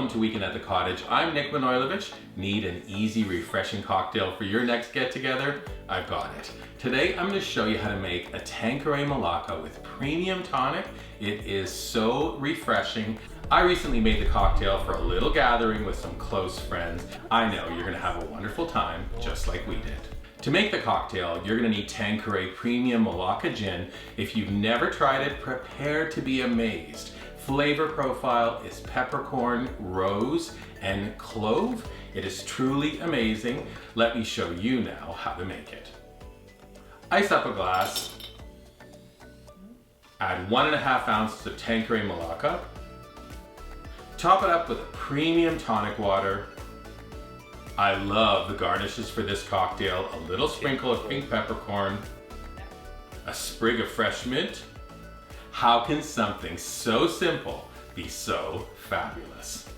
Welcome to Weekend at the Cottage. I'm Nick Manojlovich. Need an easy, refreshing cocktail for your next get-together? I've got it. Today I'm going to show you how to make a Tanqueray Malacca with premium tonic. It is so refreshing. I recently made the cocktail for a little gathering with some close friends. I know you're going to have a wonderful time, just like we did. To make the cocktail, you're going to need Tanqueray Premium Malacca Gin. If you've never tried it, prepare to be amazed. Flavor profile is peppercorn, rose, and clove. It is truly amazing. Let me show you now how to make it. Ice up a glass. Add 1.5 ounces of Tanqueray Malacca. Top it up with a premium tonic water. I love the garnishes for this cocktail. A little sprinkle of pink peppercorn, a sprig of fresh mint. How can something so simple be so fabulous?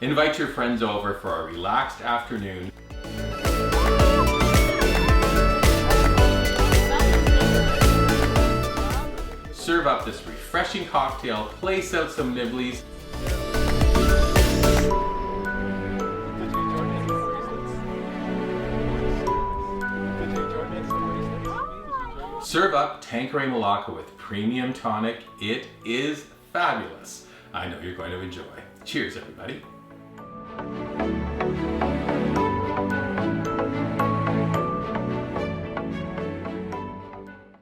Invite your friends over for a relaxed afternoon. Serve up this refreshing cocktail, place out some nibblies. Serve up Tanqueray Malacca with premium tonic. It is fabulous. I know you're going to enjoy. Cheers, everybody.